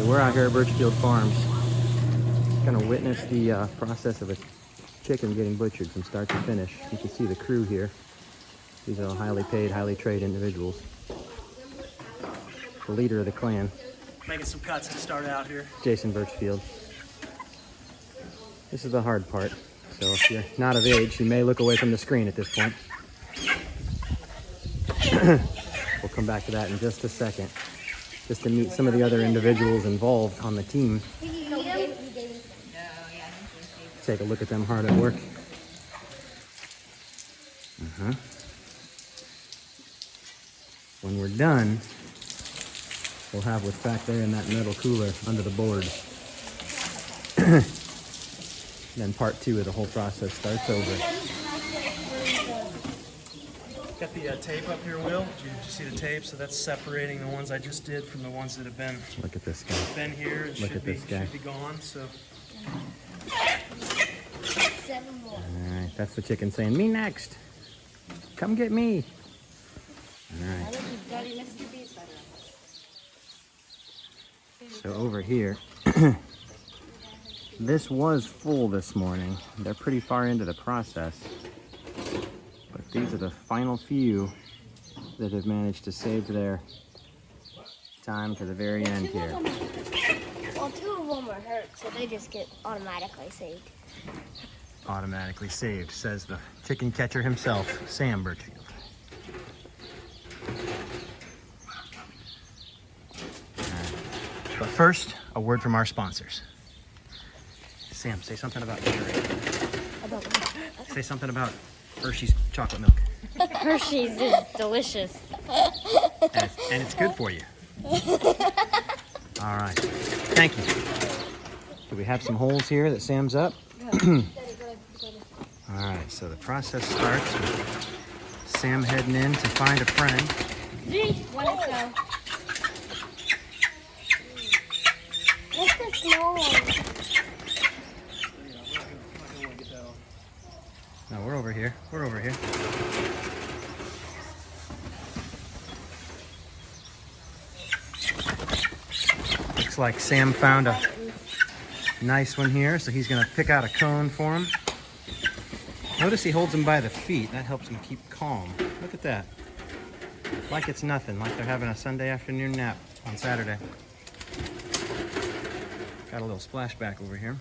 Okay, we're out here at Birchfield Farms. Gonna witness the process of a chicken getting butchered from start to finish. You can see the crew here. These are all highly paid, highly trained individuals. The leader of the clan, Making some cuts to start out here. Jason Birchfield. This is the hard part. So if you're not of age, you may look away from the screen at this point. We'll come back to that in just a second. Just to meet some of the other individuals involved on the team. Take a look at them hard at work. When we're done, we'll have what's back there in that metal cooler under the board. Then part two of the whole process starts over. Got the tape up here, Will. Did you see the tape? So that's separating the ones I just did from the ones that have been Look at this guy. here and Look at this guy. should be gone. So 7 more. All right, that's the chicken saying, "Me next. Come get me." All right. So over here, this was full this morning. They're pretty far into the process. But these are the final few that have managed to save their time to the very end here. Well, 2 of them are hurt, so they just get automatically saved. Automatically saved, says the chicken catcher himself, Sam Birchfield. But first, a word from our sponsors. Sam, say something about Gatorade. Say something about Hershey's chocolate milk. Hershey's is delicious. And it's good for you. All right. Thank you. So we have some holes here that Sam's up. All right, so the process starts with Sam heading in to find a friend. What's the small one? No, we're over here. We're over here. Looks like Sam found a nice one here, so he's gonna pick out a cone for him. Notice he holds them by the feet. That helps them keep calm. Look at that. Like it's nothing, like they're having a Sunday afternoon nap on Saturday. Got a little splashback over here.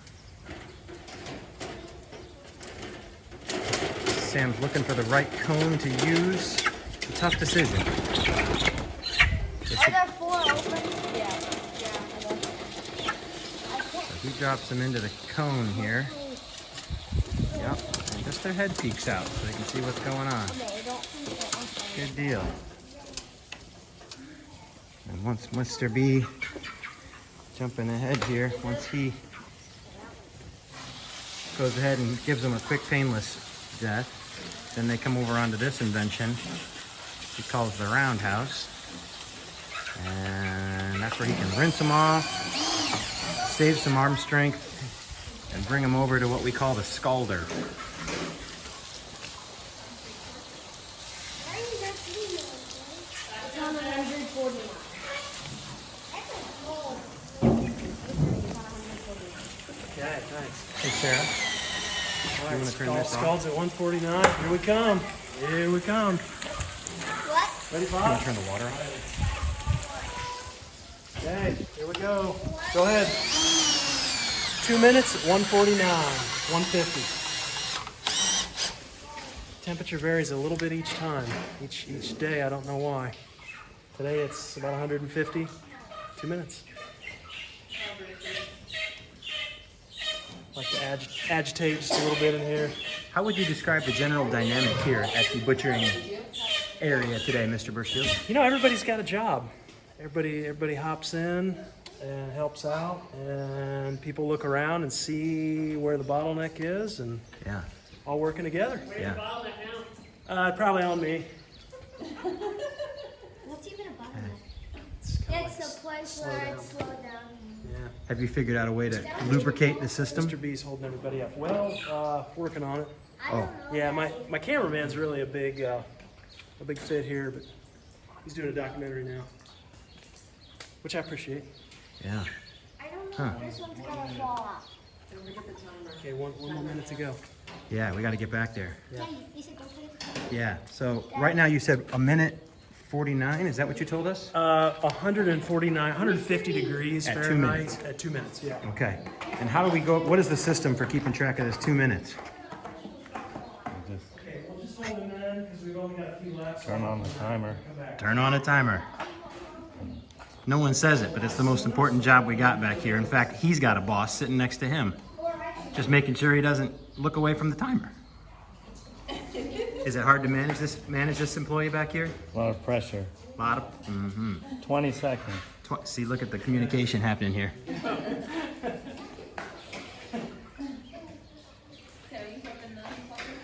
Sam's looking for the right cone to use. It's a tough decision. Are there 4 open? Yeah. So he drops them into the cone here. Yep, and just their head peeks out so they can see what's going on. Good deal. And once Mr. B, jumping ahead here, once he goes ahead and gives them a quick painless death, then they come over onto this invention he calls the roundhouse. And that's where he can rinse them off, save some arm strength, and bring them over to what we call the scalder. okay, thanks. Hey, Sarah. All You right, wanna turn this off? Scald's at 149. Here we come. Here we come. What? Ready, You want Bob? to turn the water on? Okay, here we go. Go ahead. 2 minutes at 149, 150. Temperature varies a little bit each time, each day. I don't know why. Today it's about 150. 2 minutes. Like to agitate just a little bit in here. How would you describe the general dynamic here at the butchering area today, Mr. Birchfield? You know, everybody's got a job. Everybody hops in and helps out, and people look around and see where the bottleneck is, and Yeah, all working together. yeah. Probably on me. What's even a bottom? It's kinda It's like a place slow where down. it's slow down. Yeah. Have you figured out a way to lubricate the system? Mr. B's holding everybody up. Well, working on it. I Oh. don't know. Yeah, my cameraman's really a big fit here, but he's doing a documentary now, which I appreciate. Yeah. Huh. This one's gonna fall out. Okay, one more minute to go. Yeah, we got to get back there. Yeah, you said don't forget to come. Yeah. So right now you said a minute 49. Is that what you told us? 149, 150 degrees At 2 Fahrenheit minutes. at 2 minutes. Yeah. Okay. And how do we go? What is the system for keeping track of this 2 minutes? Okay, we'll just hold them in because we've only got a few left. Turn on the timer. Come back. Turn on a timer. No one says it, but it's the most important job we got back here. In fact, he's got a boss sitting next to him, just making sure he doesn't look away from the timer. Is it hard to manage this employee back here? A lot of pressure. A lot of. 20 seconds. See, look at the communication happening here.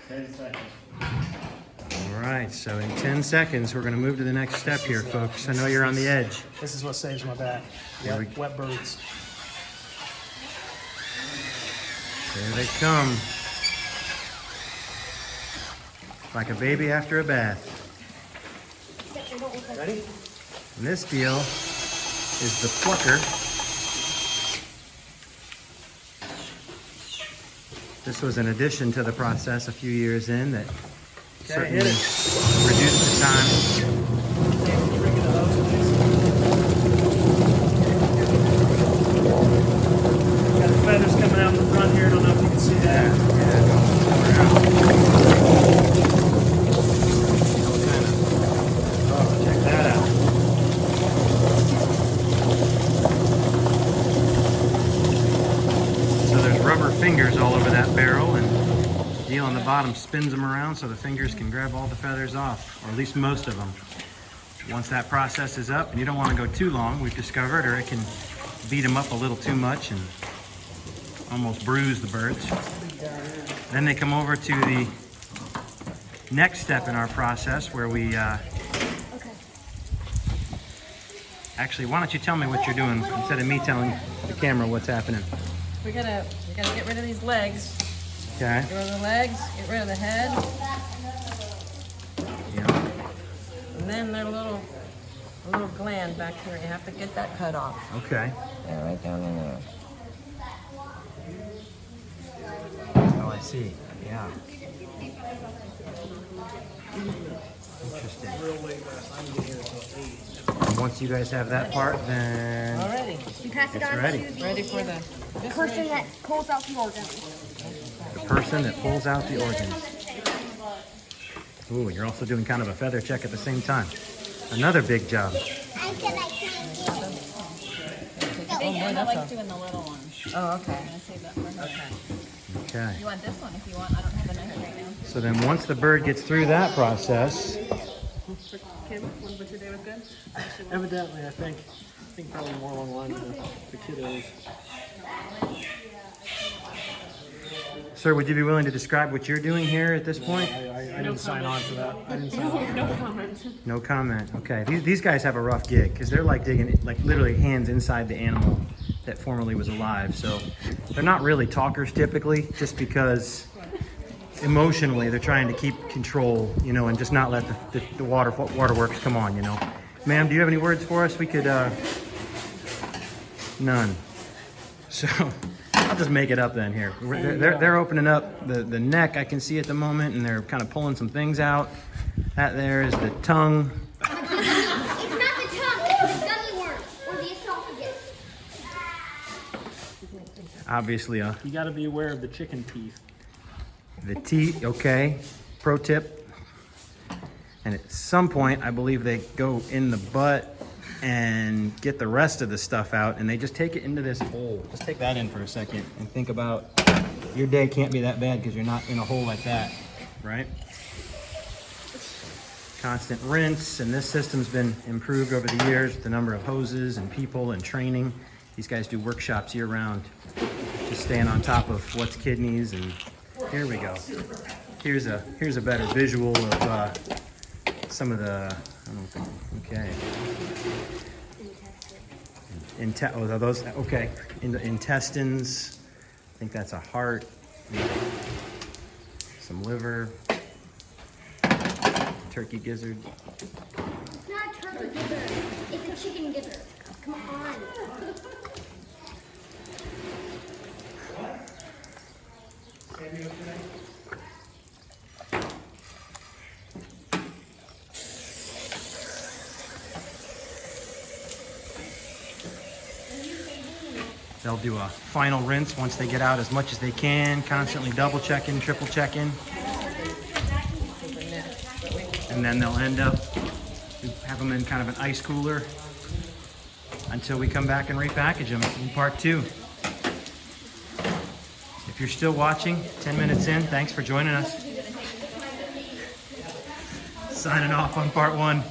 10 seconds. All right, so in 10 seconds, we're going to move to the next step here, folks. I know you're on the edge. This is what saves my back. Here we- Wet birds. There they come. Like a baby after a bath. Except they don't look like Ready? And this deal is the plucker. This was an addition to the process a few years in that Okay, certainly hit it. reduced the time. Can you bring it to those, please? Got the feathers coming out in the front here. I don't know if you can see that. Oh, check that out. So there's rubber fingers all over that barrel, and Neil on the bottom spins them around so the fingers can grab all the feathers off, or at least most of them. Once that process is up, and you don't want to go too long, we've discovered, or it can beat them up a little too much and almost bruise the birds. Then they come over to the next step in our process where we, Okay. actually, why don't you tell me what you're doing instead of me telling the camera what's happening. We gotta get rid of these legs. Okay? Get rid of the legs, get rid of the head, Yeah. and then there's a little gland back here. You have to get that cut off. Okay. Yeah, right down in there. Oh, I see. Yeah. Interesting. And once you guys have that part, then Alrighty, You pass it It's on ready. to ready for the the person that pulls out the organs. the person that pulls out the organs. Ooh, you're also doing kind of a feather check at the same time. Another big job. Oh boy, that's doing the little one. Oh, okay. I save that for her. Okay. You want this one if you want. I don't have a knife right now. So then once the bird gets through that process, Evidently, I think probably more along the lines of the kiddos. sir, would you be willing to describe what you're doing here at this point? I didn't sign on for that. I didn't sign on. No comment. Okay. These guys have a rough gig because they're like digging, like literally hands inside the animal that formerly was alive. So they're not really talkers typically, just because emotionally they're trying to keep control, you know, and just not let the waterworks come on, you know. Ma'am, do you have any words for us? We could, none. So I'll just make it up then here. They're opening up the neck, I can see at the moment, and they're kind of pulling some things out. That there is the tongue. It's not the tongue, it's the gummy worm or the esophagus. Obviously, You got to be aware of the chicken teeth. the teeth, okay. Pro tip. And at some point, I believe they go in the butt and get the rest of the stuff out, and they just take it into this hole. Just take that in for a second and think about your day can't be that bad because you're not in a hole like that, right? Constant rinse, and this system's been improved over the years with the number of hoses and people and training. These guys do workshops year round, just staying on top of what's kidneys, and here we go. Here's a better visual of some of the, I don't think, okay. Oh, are those, okay. In the intestines, I think that's a heart, some liver, turkey gizzard. It's not a turkey gizzard, it's a chicken gizzard. Come on. They'll do a final rinse once they get out as much as they can, constantly double checking, triple checking. And then they'll end up, we have them in kind of an ice cooler until we come back and repackage them in part 2. If you're still watching, 10 minutes in, thanks for joining us. Signing off on part 1.